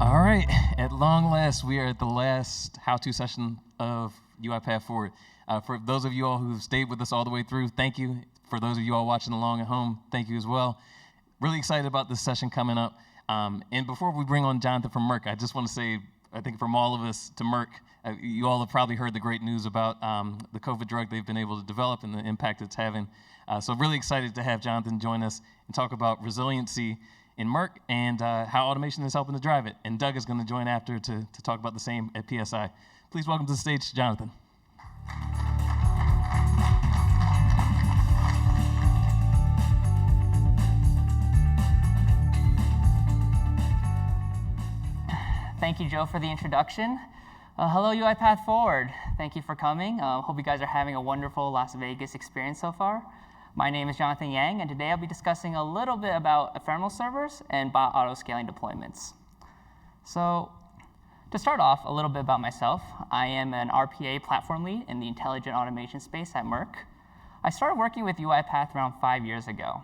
All right, at long last, we are at the last how-to session of UiPath Forward. For those of you all who've stayed with us all the way through, thank you. For those of you all watching along at home, thank you as well. Really excited about this session coming up. And before we bring on Jonathan from Merck, I just want to say, I think from all of us to Merck, you all have probably heard the great news about the COVID drug they've been able to develop and the impact it's having. So really excited to have Jonathan join us and talk about resiliency in Merck and how automation is helping to drive it. And Doug is going to join after to talk about the same at PSI. Please welcome to the stage, Jonathan. Thank you, Joe, for the introduction. Hello, UiPath Forward. Thank you for coming. Hope you guys are having a wonderful Las Vegas experience so far. My name is Jonathan Yang, and today I'll be discussing a little bit about ephemeral servers and bot autoscaling deployments. So to start off, a little bit about myself. I am an RPA platform lead in the intelligent automation space at Merck. I started working with UiPath around 5 years ago.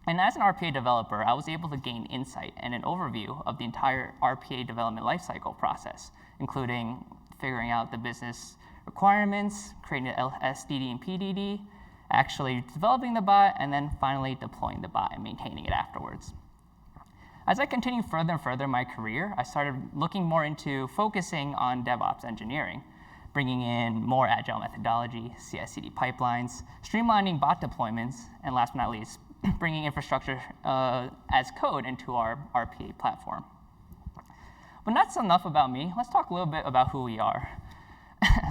And as an RPA developer, I was able to gain insight and an overview of the entire RPA development lifecycle process, including figuring out the business requirements, creating an SDD and PDD, actually developing the bot, and then finally deploying the bot and maintaining it afterwards. As I continued further and further in my career, I started looking more into focusing on DevOps engineering, bringing in more agile methodology, CI/CD pipelines, streamlining bot deployments, and last but not least, bringing infrastructure as code into our RPA platform. But that's enough about me. Let's talk a little bit about who we are.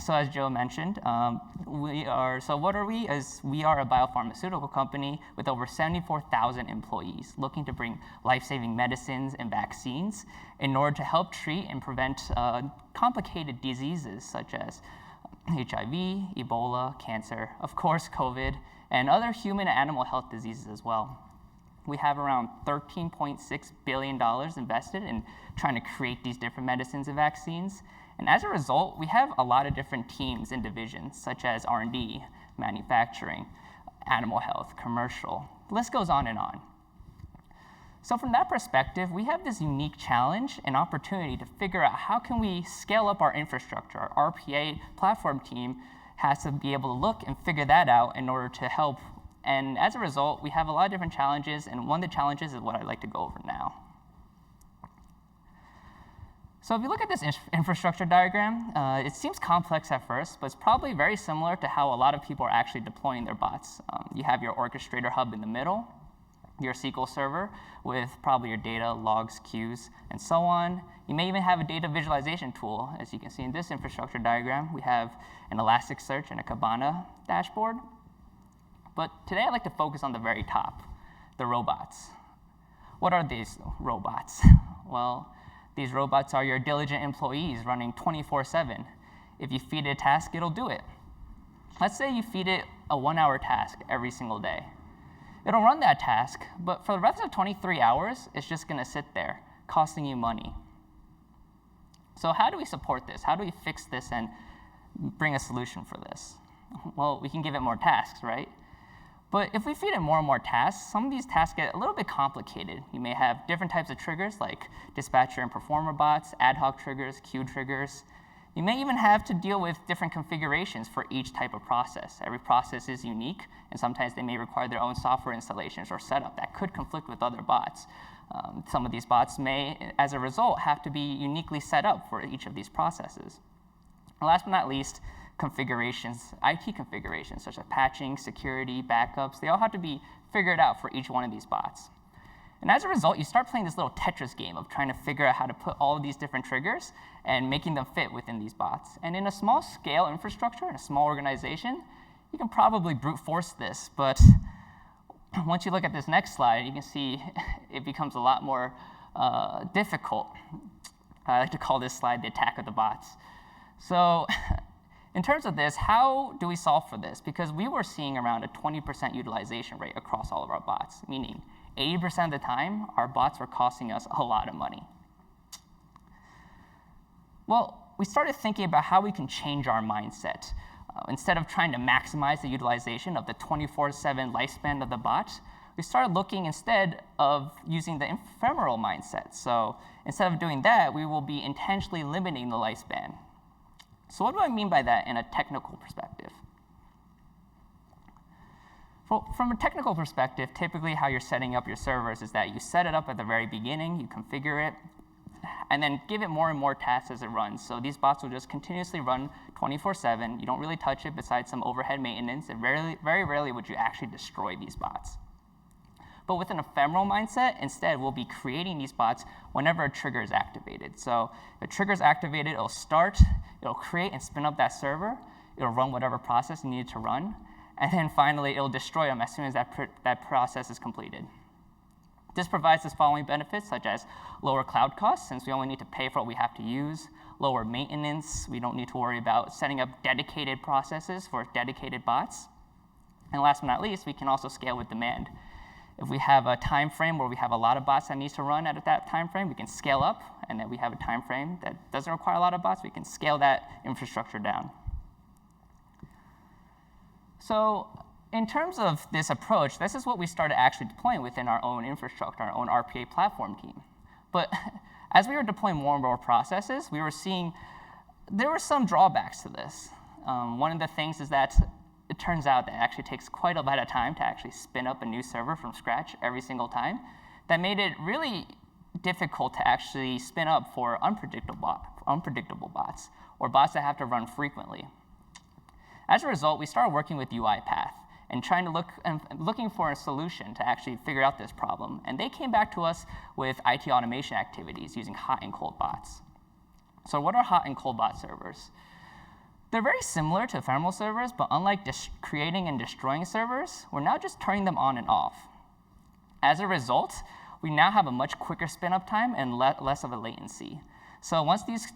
So as Joe mentioned, what are we? We are a biopharmaceutical company with over 74,000 employees looking to bring life-saving medicines and vaccines in order to help treat and prevent complicated diseases such as HIV, Ebola, cancer, of course, COVID, and other human and animal health diseases as well. We have around $13.6 billion invested in trying to create these different medicines and vaccines. And as a result, we have a lot of different teams and divisions, such as R&D, manufacturing, animal health, commercial. The list goes on and on. So from that perspective, we have this unique challenge and opportunity to figure out how can we scale up our infrastructure. Our RPA platform team has to be able to look and figure that out in order to help. And as a result, we have a lot of different challenges, and one of the challenges is what I'd like to go over now. So if you look at this infrastructure diagram, it seems complex at first, but it's probably very similar to how a lot of people are actually deploying their bots. You have your orchestrator hub in the middle, your SQL server with probably your data, logs, queues, and so on. You may even have a data visualization tool. As you can see in this infrastructure diagram, we have an Elasticsearch and a Kibana dashboard. But today I'd like to focus on the very top, the robots. What are these robots? Well, these robots are your diligent employees running 24/7. If you feed it a task, it'll do it. Let's say you feed it a 1-hour task every single day. It'll run that task, but for the rest of 23 hours, it's just going to sit there, costing you money. So how do we support this? How do we fix this and bring a solution for this? Well, we can give it more tasks, right? But if we feed it more and more tasks, some of these tasks get a little bit complicated. You may have different types of triggers like dispatcher and performer bots, ad hoc triggers, queue triggers. You may even have to deal with different configurations for each type of process. Every process is unique, and sometimes they may require their own software installations or setup that could conflict with other bots. Some of these bots may, as a result, have to be uniquely set up for each of these processes. And last but not least, configurations, IT configurations, such as patching, security, backups, they all have to be figured out for each one of these bots. And as a result, you start playing this little Tetris game of trying to figure out how to put all of these different triggers and making them fit within these bots. And in a small scale infrastructure, in a small organization, you can probably brute force this, but once you look at this next slide, you can see it becomes a lot more difficult. I like to call this slide the attack of the bots. So in terms of this, how do we solve for this? Because we were seeing around a 20% utilization rate across all of our bots, meaning 80% of the time, our bots were costing us a lot of money. Well, we started thinking about how we can change our mindset. Instead of trying to maximize the utilization of the 24/7 lifespan of the bot, we started looking instead of using the ephemeral mindset. So instead of doing that, we will be intentionally limiting the lifespan. So what do I mean by that in a technical perspective? From a technical perspective, typically how you're setting up your servers is that you set it up at the very beginning, you configure it, and then give it more and more tasks as it runs. So these bots will just continuously run 24/7. You don't really touch it besides some overhead maintenance, and very rarely would you actually destroy these bots. But with an ephemeral mindset, instead, we'll be creating these bots whenever a trigger is activated. So if a trigger is activated, it'll start, it'll create and spin up that server, it'll run whatever process you need it to run, and then finally, it'll destroy them as soon as that process is completed. This provides the following benefits, such as lower cloud costs, since we only need to pay for what we have to use, lower maintenance, we don't need to worry about setting up dedicated processes for dedicated bots, and last but not least, we can also scale with demand. If we have a time frame where we have a lot of bots that needs to run at that time frame, we can scale up, and then we have a time frame that doesn't require a lot of bots, we can scale that infrastructure down. So in terms of this approach, this is what we started actually deploying within our own infrastructure, our own RPA platform team. But as we were deploying more and more processes, we were seeing there were some drawbacks to this. One of the things is that it turns out that it actually takes quite a bit of time to actually spin up a new server from scratch every single time. That made it really difficult to actually spin up for unpredictable bots, or bots that have to run frequently. As a result, we started working with UiPath and looking for a solution to actually figure out this problem. And they came back to us with IT automation activities using hot and cold bots. So what are hot and cold bot servers? They're very similar to ephemeral servers, but unlike creating and destroying servers, we're now just turning them on and off. As a result, we now have a much quicker spin-up time and less of a latency. So once these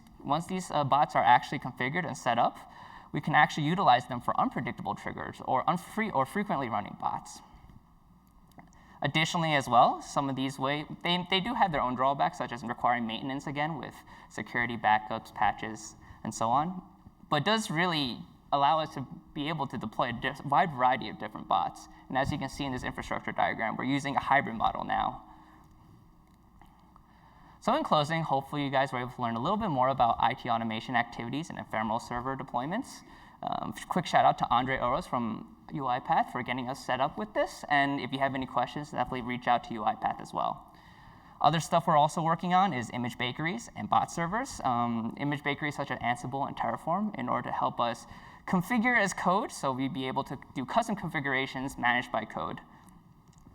bots are actually configured and set up, we can actually utilize them for unpredictable triggers or frequently running bots. Additionally, as well, some of these they do have their own drawbacks, such as requiring maintenance again with security backups, patches, and so on. But it does really allow us to be able to deploy a wide variety of different bots. And as you can see in this infrastructure diagram, we're using a hybrid model now. So in closing, hopefully you guys were able to learn a little bit more about IT automation activities and ephemeral server deployments. Quick shout out to Andre Oros from UiPath for getting us set up with this. And if you have any questions, definitely reach out to UiPath as well. Other stuff we're also working on is image bakeries and bot servers. Image bakeries such as Ansible and Terraform in order to help us configure as code, so we'd be able to do custom configurations managed by code.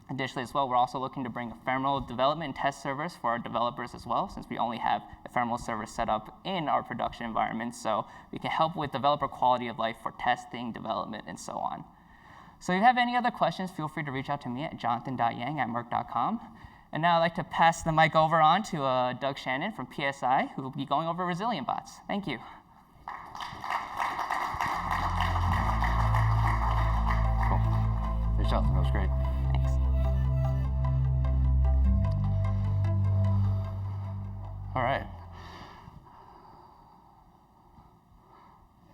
Additionally, as well, we're also looking to bring ephemeral development and test servers for our developers as well, since we only have ephemeral servers set up in our production environment, so we can help with developer quality of life for testing, development, and so on. So if you have any other questions, feel free to reach out to me at jonathan.yang@merck.com. And now I'd like to pass the mic over on to Doug Shannon from PSI, who will be going over resilient bots. Thank you. Cool. Thanks, Jonathan. That was great. Thanks. All right.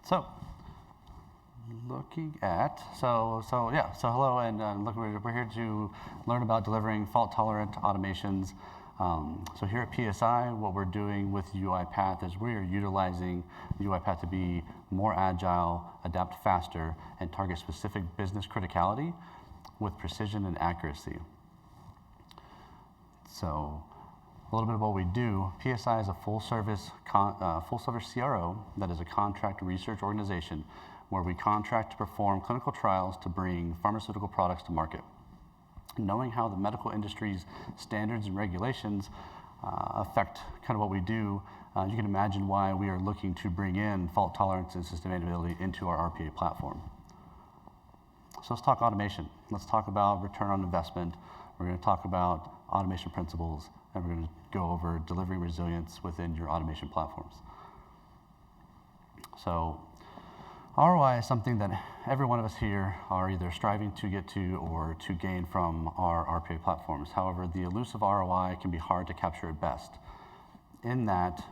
So, looking at, so hello, and look, we're here to learn about delivering fault-tolerant automations. So here at PSI, what we're doing with UiPath is we are utilizing UiPath to be more agile, adapt faster, and target specific business criticality with precision and accuracy. So a little bit of what we do. PSI is a full-service CRO that is a contract research organization where we contract to perform clinical trials to bring pharmaceutical products to market. Knowing how the medical industry's standards and regulations affect kind of what we do, you can imagine why we are looking to bring in fault tolerance and sustainability into our RPA platform. So let's talk automation. Let's talk about return on investment. We're going to talk about automation principles, and we're going to go over delivering resilience within your automation platforms. So ROI is something that every one of us here are either striving to get to or to gain from our RPA platforms. However, the elusive ROI can be hard to capture at best. In that,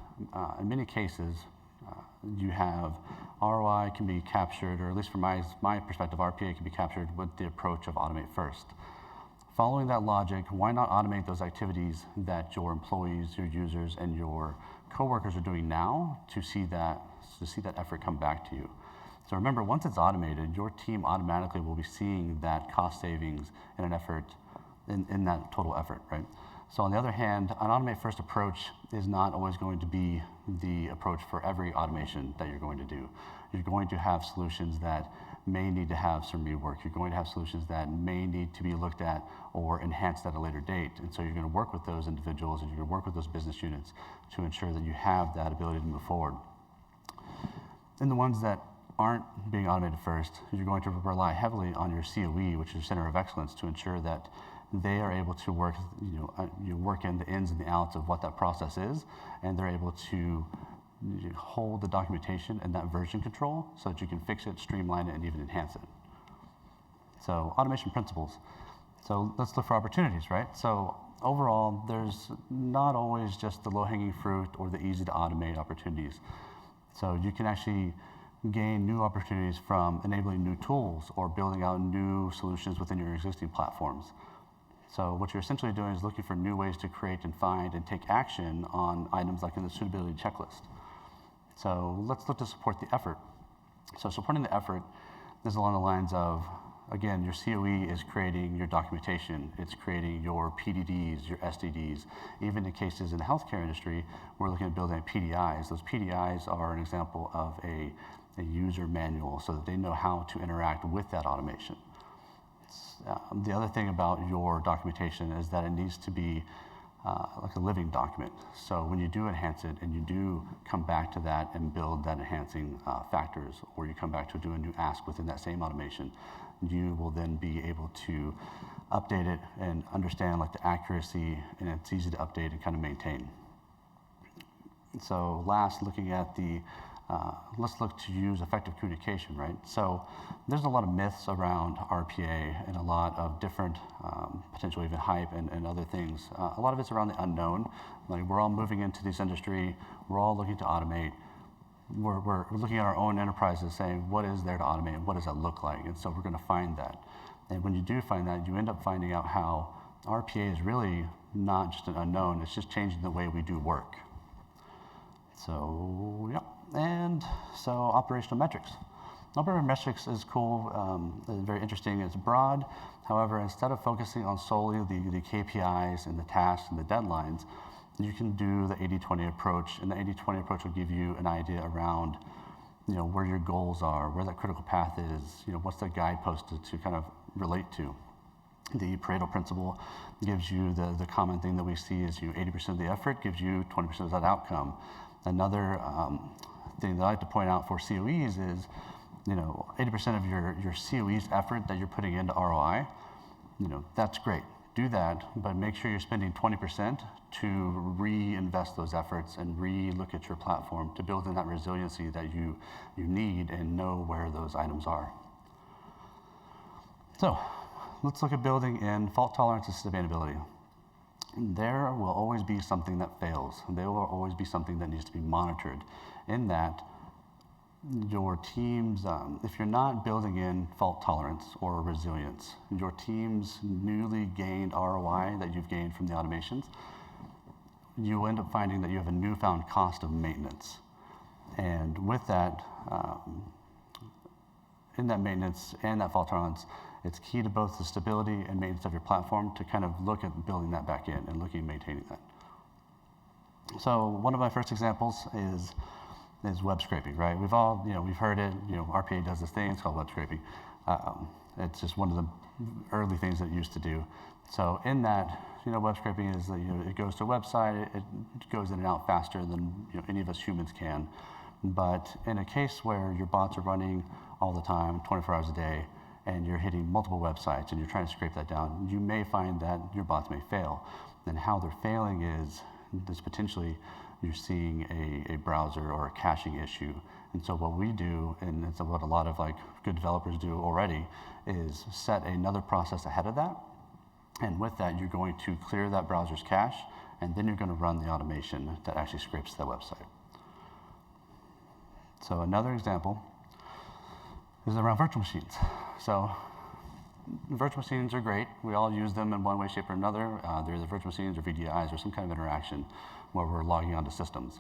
in many cases, you have ROI can be captured, or at least from my perspective, RPA can be captured with the approach of automate first. Following that logic, why not automate those activities that your employees, your users, and your coworkers are doing now to see that effort come back to you? So remember, once it's automated, your team automatically will be seeing that cost savings in an effort, in that total effort, right? So on the other hand, an automate first approach is not always going to be the approach for every automation that you're going to do. You're going to have solutions that may need to have some rework. You're going to have solutions that may need to be looked at or enhanced at a later date. And so you're going to work with those individuals and you're going to work with those business units to ensure that you have that ability to move forward. And the ones that aren't being automated first, you're going to rely heavily on your CoE, which is your Center of Excellence, to ensure that they are able to work, you work in the ins and the outs of what that process is, and they're able to hold the documentation and that version control so that you can fix it, streamline it, and even enhance it. So automation principles. So let's look for opportunities, right? So overall, there's not always just the low-hanging fruit or the easy to automate opportunities. So you can actually gain new opportunities from enabling new tools or building out new solutions within your existing platforms. So what you're essentially doing is looking for new ways to create and find and take action on items like in the suitability checklist. So let's look to support the effort. So supporting the effort is along the lines of, again, your CoE is creating your documentation, it's creating your PDDs, your SDDs. Even in cases in the healthcare industry, we're looking at building PDIs. Those PDIs are an example of a user manual so that they know how to interact with that automation. The other thing about your documentation is that it needs to be like a living document. So when you do enhance it and you do come back to that and build that enhancing factors, or you come back to do a new ask within that same automation, you will then be able to update it and understand like the accuracy, and it's easy to update and kind of maintain. So last, looking at the let's look to use effective communication, right? So there's a lot of myths around RPA and a lot of different potential even hype and other things. A lot of it's around the unknown. Like we're all moving into this industry, we're all looking to automate. We're looking at our own enterprises saying, what is there to automate and what does that look like? And so we're gonna find that. And when you do find that, you end up finding out how RPA is really not just an unknown, it's just changing the way we do work. So, yeah. And so operational metrics. Operational metrics is cool, very interesting, it's broad. However, instead of focusing on solely the KPIs and the tasks and the deadlines, you can do the 80-20 approach, and the 80-20 approach will give you an idea around where your goals are, where that critical path is, what's the guidepost to kind of relate to. The Pareto principle gives you the common thing that we see is 80% of the effort gives you 20% of that outcome. Another thing that I like to point out for CoEs is, 80% of your CoE's effort that you're putting into ROI, that's great. Do that, but make sure you're spending 20% to reinvest those efforts and re-look at your platform to build in that resiliency that you need and know where those items are. So let's look at building in fault tolerance and sustainability. There will always be something that fails. There will always be something that needs to be monitored. In that, your teams, if you're not building in fault tolerance or resilience, your team's newly gained ROI that you've gained from the automations, you end up finding that you have a newfound cost of maintenance. And with that, in that maintenance and that fault tolerance, it's key to both the stability and maintenance of your platform to kind of look at building that back in and looking at maintaining that. So one of my first examples is web scraping, right? We've all, we've heard it, RPA does this thing, it's called web scraping. It's just one of the early things that it used to do. So in that, web scraping is, it goes to a website, it goes in and out faster than any of us humans can. But in a case where your bots are running all the time, 24 hours a day, and you're hitting multiple websites and you're trying to scrape that down, you may find that your bots may fail. And how they're failing is potentially you're seeing a browser or a caching issue. And so what we do, and it's what a lot of good developers do already, is set another process ahead of that. And with that, you're going to clear that browser's cache, and then you're going to run the automation that actually scrapes that website. So another example is around virtual machines. So virtual machines are great. We all use them in one way, shape, or another. They're either virtual machines or VDIs or some kind of interaction where we're logging onto systems.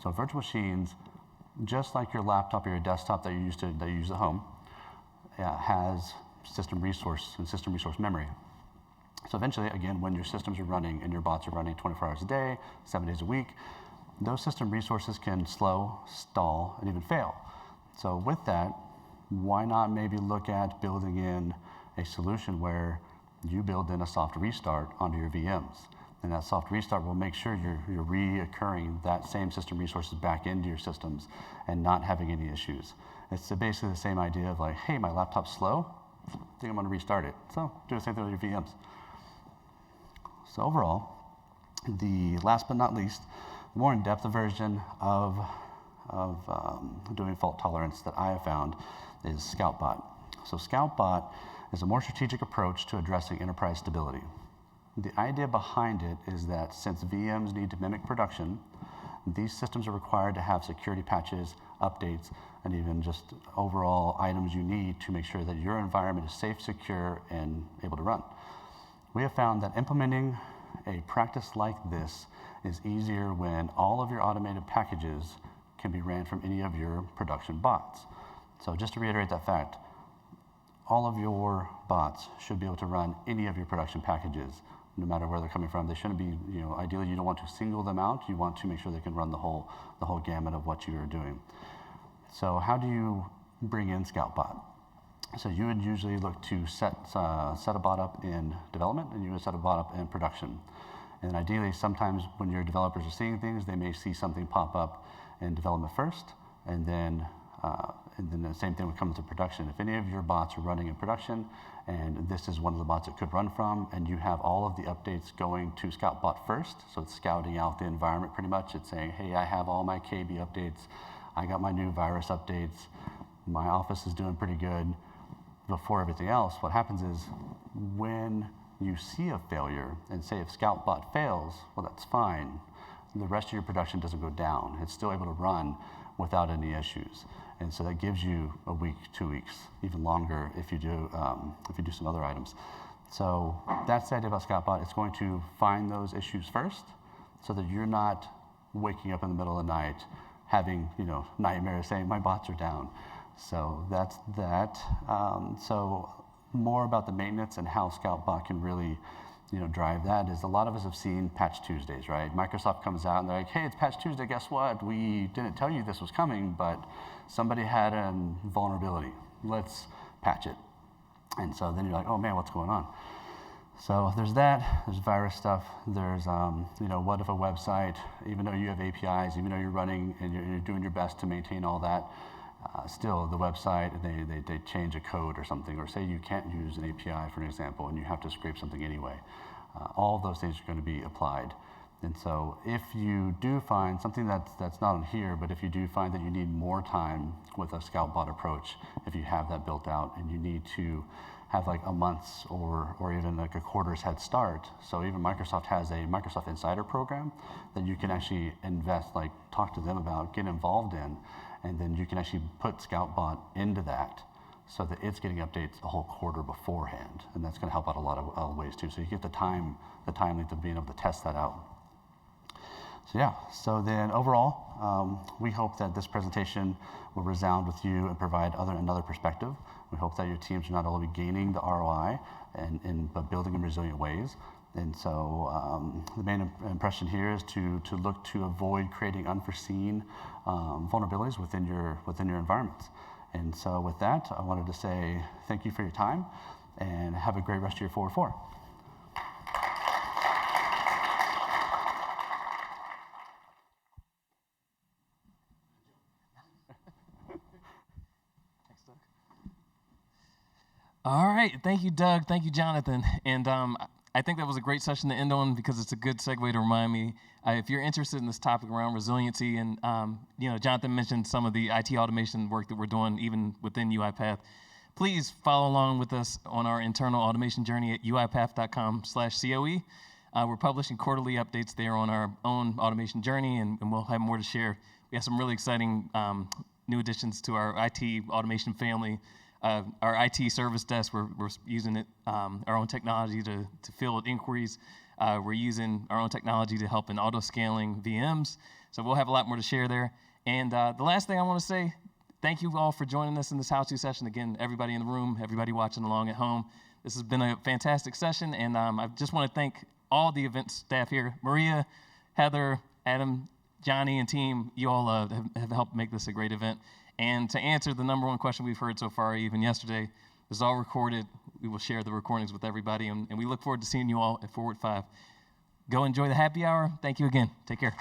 So virtual machines, just like your laptop or your desktop that you use at home, has system resource and system resource memory. So eventually, again, when your systems are running and your bots are running 24 hours a day, 7 days a week, those system resources can slow, stall, and even fail. So with that, why not maybe look at building in a solution where you build in a soft restart onto your VMs? And that soft restart will make sure you're reoccurring that same system resources back into your systems and not having any issues. It's basically the same idea of like, hey, my laptop's slow, I think I'm gonna restart it. So do the same thing with your VMs. So overall, the last but not least, the more in-depth version of doing fault tolerance that I have found is ScoutBot. So ScoutBot is a more strategic approach to addressing enterprise stability. The idea behind it is that since VMs need to mimic production, these systems are required to have security patches, updates, and even just overall items you need to make sure that your environment is safe, secure, and able to run. We have found that implementing a practice like this is easier when all of your automated packages can be ran from any of your production bots. So just to reiterate that fact, all of your bots should be able to run any of your production packages, no matter where they're coming from. They shouldn't be, ideally you don't want to single them out. You want to make sure they can run the whole gamut of what you are doing. So how do you bring in ScoutBot? So you would usually look to set a bot up in development, and you would set a bot up in production. And ideally, sometimes when your developers are seeing things, they may see something pop up in development first, and then the same thing would come to production. If any of your bots are running in production, and this is one of the bots it could run from, and you have all of the updates going to ScoutBot first, so it's scouting out the environment pretty much. It's saying, hey, I have all my KB updates, I got my new virus updates, my office is doing pretty good. Before everything else, what happens is when you see a failure, and say if ScoutBot fails, well, that's fine. The rest of your production doesn't go down. It's still able to run without any issues. And so that gives you a week, 2 weeks, even longer if you do some other items. So that's the idea about ScoutBot. It's going to find those issues first so that you're not waking up in the middle of the night having nightmares saying my bots are down. So that's that. So more about the maintenance and how ScoutBot can really drive that is a lot of us have seen Patch Tuesdays, right? Microsoft comes out and they're like, hey, it's Patch Tuesday, guess what? We didn't tell you this was coming, but somebody had a vulnerability. Let's patch it. And so then you're like, oh man, what's going on? So there's that, there's virus stuff, there's, what if a website, even though you have APIs, even though you're running and you're doing your best to maintain all that, still the website, they change a code or something, or say you can't use an API, for an example, and you have to scrape something anyway. All of those things are going to be applied. And so if you do find something that's not on here, but if you do find that you need more time with a ScoutBot approach, if you have that built out and you need to have like a month's or even like a quarter's head start. So even Microsoft has a Microsoft Insider program that you can actually invest, like talk to them about, get involved in, and then you can actually put ScoutBot into that so that it's getting updates a whole quarter beforehand. And that's gonna help out a lot of ways too. So you get the time length of being able to test that out. So yeah, so then overall, we hope that this presentation will resound with you and provide another perspective. We hope that your teams are not only gaining the ROI but building in resilient ways. And so the main impression here is to look to avoid creating unforeseen vulnerabilities within your environments. And so with that, I wanted to say thank you for your time and have a great rest of your 4-4. All right, thank you, Doug. Thank you, Jonathan. And I think that was a great session to end on because it's a good segue to remind me, if you're interested in this topic around resiliency, and Jonathan mentioned some of the IT automation work that we're doing even within UiPath, please follow along with us on our internal automation journey at uipath.com/COE. We're publishing quarterly updates there on our own automation journey, and we'll have more to share. We have some really exciting new additions to our IT automation family our IT service desk, we're using it, our own technology to field inquiries. We're using our own technology to help in autoscaling VMs. So we'll have a lot more to share there. And the last thing I want to say, thank you all for joining us in this how-to session. Again, everybody in the room, everybody watching along at home. This has been a fantastic session, and I just want to thank all the event staff here. Maria, Heather, Adam, Johnny, and team, you all have helped make this a great event. And to answer the number one question we've heard so far, even yesterday, this is all recorded. We will share the recordings with everybody, and we look forward to seeing you all at Forward 5. Go enjoy the happy hour. Thank you again. Take care.